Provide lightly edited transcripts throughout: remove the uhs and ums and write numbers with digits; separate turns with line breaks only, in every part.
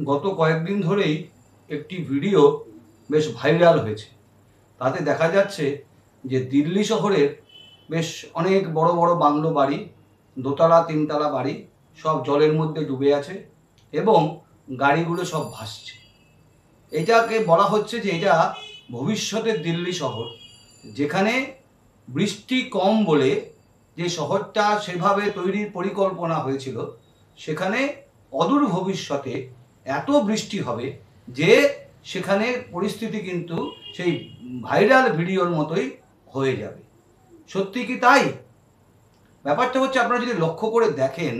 গত কয়েকদিন ধরেই একটি ভিডিও বেশ ভাইরাল হয়েছে। তাতে দেখা যাচ্ছে যে দিল্লি শহরের বেশ অনেক বড় বড় বাংলো বাড়ি, দোতলা তিনতলা বাড়ি সব জলের মধ্যে ডুবে আছে এবং গাড়িগুলো সব ভাসছে। এটাকে বলা হচ্ছে যে এটা ভবিষ্যতের দিল্লি শহর, যেখানে বৃষ্টি কম বলে যে শহরটা সেভাবে তৈরির পরিকল্পনা হয়েছিল, সেখানে অদূর ভবিষ্যতে এত বৃষ্টি হবে যে সেখানে পরিস্থিতি কিন্তু সেই ভাইরাল ভিডিওর মতোই হয়ে যাবে। সত্যি কি তাই? ব্যাপারটা হচ্ছে, আপনারা যদি লক্ষ্য করে দেখেন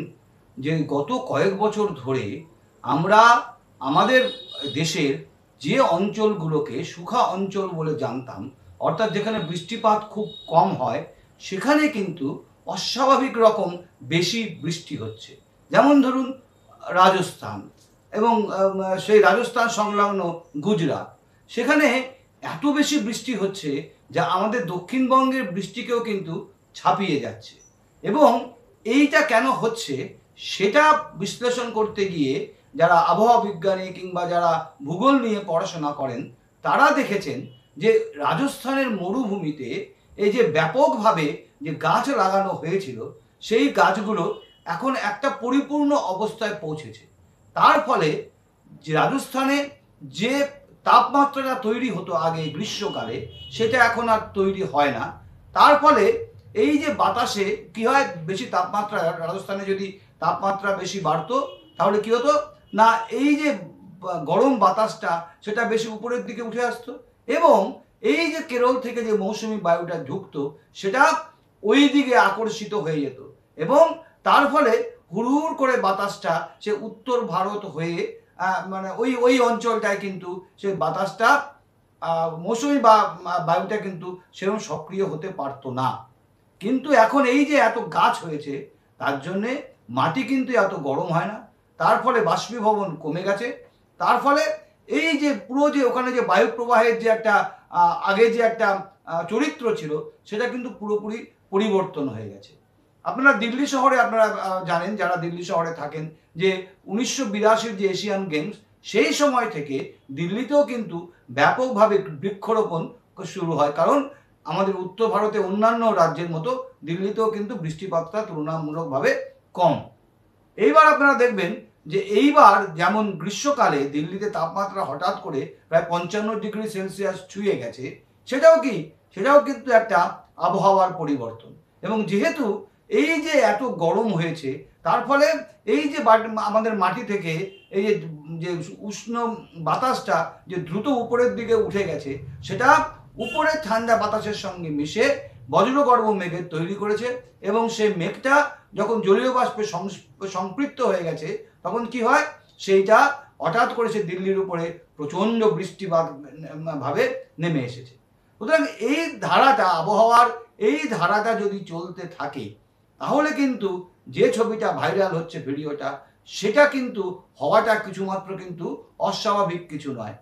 যে গত কয়েক বছর ধরে আমরা আমাদের দেশের যে অঞ্চলগুলোকে সুখা অঞ্চল বলে জানতাম, অর্থাৎ যেখানে বৃষ্টিপাত খুব কম হয়, সেখানে কিন্তু অস্বাভাবিক রকম বেশি বৃষ্টি হচ্ছে। যেমন ধরুন রাজস্থান এবং সেই রাজস্থান সংলগ্ন গুজরাট, সেখানে এত বেশি বৃষ্টি হচ্ছে যা আমাদের দক্ষিণবঙ্গের বৃষ্টিকেও কিন্তু ছাপিয়ে যাচ্ছে। এবং এইটা কেন হচ্ছে সেটা বিশ্লেষণ করতে গিয়ে যারা আবহাওয়া বিজ্ঞানী কিংবা যারা ভূগোল নিয়ে পড়াশোনা করেন, তারা দেখেছেন যে রাজস্থানের মরুভূমিতে এই যে ব্যাপকভাবে যে গাছ লাগানো হয়েছিল, সেই গাছগুলো এখন একটা পরিপূর্ণ অবস্থায় পৌঁছেছে। তার ফলে যে রাজস্থানে যে তাপমাত্রাটা তৈরি হতো আগে গ্রীষ্মকালে, সেটা এখন আর তৈরি হয় না। তার ফলে এই যে বাতাসে কি হয়, বেশি তাপমাত্রা, রাজস্থানে যদি তাপমাত্রা বেশি বাড়তো তাহলে কি হতো না, এই যে গরম বাতাসটা সেটা বেশি উপরের দিকে উঠে আসতো এবং এই যে কেরল থেকে যে মৌসুমি বায়ুটা ঢুকতো সেটা ওই দিকে আকর্ষিত হয়ে যেত এবং তার ফলে হুড় করে বাতাসটা সে উত্তর ভারত হয়ে মানে ওই ওই অঞ্চলটায় কিন্তু সেই বাতাসটা মৌসুমি বা বায়ুটা কিন্তু সেরকম সক্রিয় হতে পারতো না। কিন্তু এখন এই যে এত গাছ হয়েছে, তার জন্যে মাটি কিন্তু এত গরম হয় না, তার ফলে বাষ্পীভবন কমে গেছে। তার ফলে এই যে পুরো যে ওখানে যে বায়ু প্রবাহের যে একটা আগে যে একটা চরিত্র ছিল, সেটা কিন্তু পুরোপুরি পরিবর্তন হয়ে গেছে। আপনারা দিল্লি শহরে আপনারা জানেন, যারা দিল্লি শহরে থাকেন, যে 1982 যে এশিয়ান গেমস, সেই সময় থেকে দিল্লিতেও কিন্তু ব্যাপকভাবে বৃক্ষরোপণ শুরু হয়, কারণ আমাদের উত্তর ভারতে অন্যান্য রাজ্যের মতো দিল্লিতেও কিন্তু বৃষ্টিপাতটা তুলনামূলকভাবে কম। এইবার আপনারা দেখবেন যে এইবার যেমন গ্রীষ্মকালে দিল্লিতে তাপমাত্রা হঠাৎ করে প্রায় 55 ডিগ্রি সেলসিয়াস ছুঁয়ে গেছে, সেটাও কিন্তু একটা আবহাওয়ার পরিবর্তন। এবং যেহেতু এই যে এত গরম হয়েছে, তার ফলে এই যে আমাদের মাটি থেকে এই যে উষ্ণ বাতাসটা যে দ্রুত উপরের দিকে উঠে গেছে, সেটা উপরের ঠান্ডা বাতাসের সঙ্গে মিশে বজ্রগর্ভ মেঘের তৈরি করেছে এবং সেই মেঘটা যখন জলীয় বাষ্পে সম্পৃক্ত হয়ে গেছে, তখন কি হয়, সেইটা হঠাৎ করে সে দিল্লির উপরে প্রচণ্ড বৃষ্টিপাত ভাবে নেমে এসেছে। সুতরাং এই ধারাটা, আবহাওয়ার এই ধারাটা যদি চলতে থাকে, তাহলে কিন্তু যে ছবিটা ভাইরাল হচ্ছে, ভিডিওটা, সেটা কিন্তু হওয়াটা কিছুমাত্র কিন্তু অস্বাভাবিক কিছু নয়।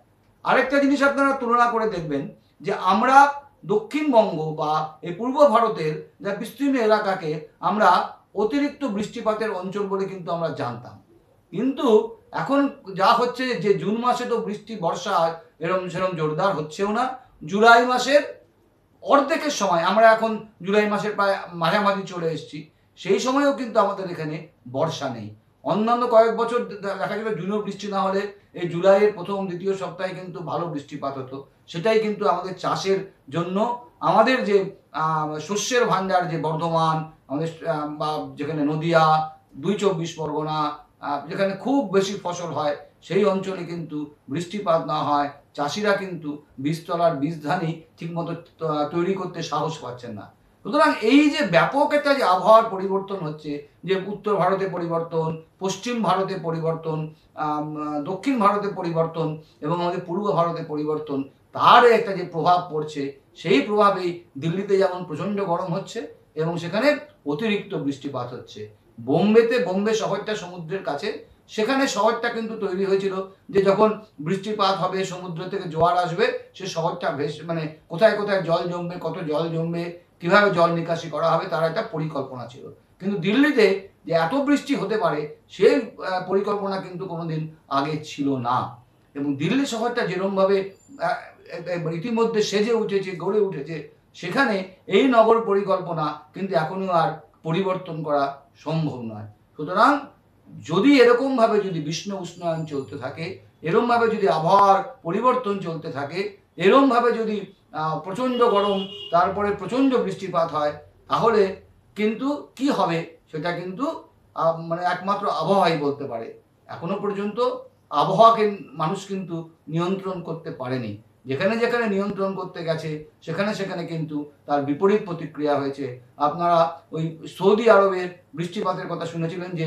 আরেকটা জিনিস আপনারা তুলনা করে দেখবেন যে আমরা দক্ষিণবঙ্গ বা এই পূর্ব ভারতের যা বিস্তীর্ণ এলাকাকে আমরা অতিরিক্ত বৃষ্টিপাতের অঞ্চল বলে কিন্তু আমরা জানতাম, কিন্তু এখন যা হচ্ছে যে জুন মাসে তো বৃষ্টি বর্ষা সেরকম জোরদার হচ্ছেও না। জুলাই মাসের অর্ধেকের সময়, আমরা এখন জুলাই মাসের প্রায় মাঝামাঝি চলে এসেছি, সেই সময়ও কিন্তু আমাদের এখানে বর্ষা নেই। অন্যান্য কয়েক বছর দেখা গেল জুনেও বৃষ্টি না হলে এই জুলাইয়ের প্রথম দ্বিতীয় সপ্তাহে কিন্তু ভালো বৃষ্টিপাত হতো। সেটাই কিন্তু আমাদের চাষের জন্য, আমাদের যে শস্যের ভাণ্ডার যে বর্ধমান, আমাদের বা যেখানে নদিয়া, 2 চব্বিশ পরগনা, যেখানে খুব বেশি ফসল হয়, সেই অঞ্চলে কিন্তু বৃষ্টিপাত না হয় চাষিরা কিন্তু বীজতলার বীজ ধানই ঠিকমতো তৈরি করতে সাহস পাচ্ছেন না। সুতরাং এই যে ব্যাপক একটা যে আবহাওয়ার পরিবর্তন হচ্ছে, যে উত্তর ভারতে পরিবর্তন, পশ্চিম ভারতে পরিবর্তন, দক্ষিণ ভারতে পরিবর্তন এবং আমাদের পূর্ব ভারতে পরিবর্তন, তার একটা যে প্রভাব পড়ছে, সেই প্রভাবেই দিল্লিতে যেমন প্রচণ্ড গরম হচ্ছে এবং সেখানে অতিরিক্ত বৃষ্টিপাত হচ্ছে। বোম্বে শহরটা সমুদ্রের কাছে, সেখানে শহরটা কিন্তু তৈরি হয়েছিল যে যখন বৃষ্টিপাত হবে, সমুদ্র থেকে জোয়ার আসবে, সে শহরটা মানে কোথায় কোথায় জল জমবে, কত জল জমবে, কিভাবে জল নিকাশি করা হবে, তার একটা পরিকল্পনা ছিল। কিন্তু দিল্লিতে যে এত বৃষ্টি হতে পারে সেই পরিকল্পনা কিন্তু কোনোদিন আগে ছিল না। এবং দিল্লি শহরটা যেরকমভাবে ইতিমধ্যে সেজে উঠেছে, গড়ে উঠেছে, সেখানে এই নগর পরিকল্পনা কিন্তু এখনও আর পরিবর্তন করা সম্ভব নয়। সুতরাং যদি এরকমভাবে যদি বিশ্ব উষ্ণায়ন চলতে থাকে, এরকমভাবে যদি আবহাওয়ার পরিবর্তন চলতে থাকে, এরকমভাবে যদি প্রচণ্ড গরম তারপরে প্রচণ্ড বৃষ্টিপাত হয়, তাহলে কিন্তু কি হবে সেটা কিন্তু মানে একমাত্র আবহাওয়াই বলতে পারে। এখনো পর্যন্ত আবহাওয়াকে মানুষ কিন্তু নিয়ন্ত্রণ করতে পারেনি। যেখানে যেখানে নিয়ন্ত্রণ করতে গেছে সেখানে সেখানে কিন্তু তার বিপরীত প্রতিক্রিয়া হয়েছে। আপনারা ওই সৌদি আরবের বৃষ্টিপাতের কথা শুনেছিলেন যে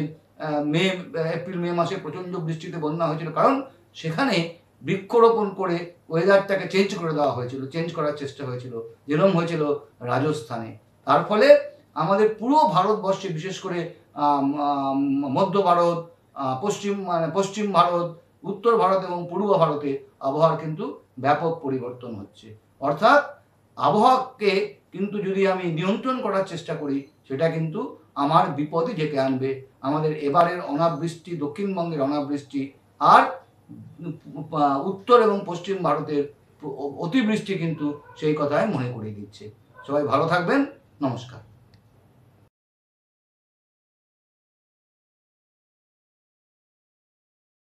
এপ্রিল মে মাসে প্রচণ্ড বৃষ্টিতে বন্যা হয়েছিল, কারণ সেখানে বৃক্ষরোপণ করে ওয়েদারটাকে চেঞ্জ করে দেওয়া হয়েছিল, চেঞ্জ করার চেষ্টা হয়েছিল, যেরকম হয়েছিল রাজস্থানে। তার ফলে আমাদের পুরো ভারতবর্ষে, বিশেষ করে মধ্য ভারত, পশ্চিম ভারত, উত্তর ভারত এবং পূর্ব ভারতে আবহাওয়ার কিন্তু ব্যাপক পরিবর্তন হচ্ছে। অর্থাৎ আবহাওয়াকে কিন্তু যদি আমি নিয়ন্ত্রণ করার চেষ্টা করি, সেটা কিন্তু আমার বিপদই ডেকে আনবে। আমাদের এবারের অনাবৃষ্টি, দক্ষিণবঙ্গের অনাবৃষ্টি আর উত্তর এবং পশ্চিম ভারতের অতিবৃষ্টি কিন্তু সেই কথাই মনে করিয়ে দিচ্ছে। সবাই ভালো থাকবেন। নমস্কার।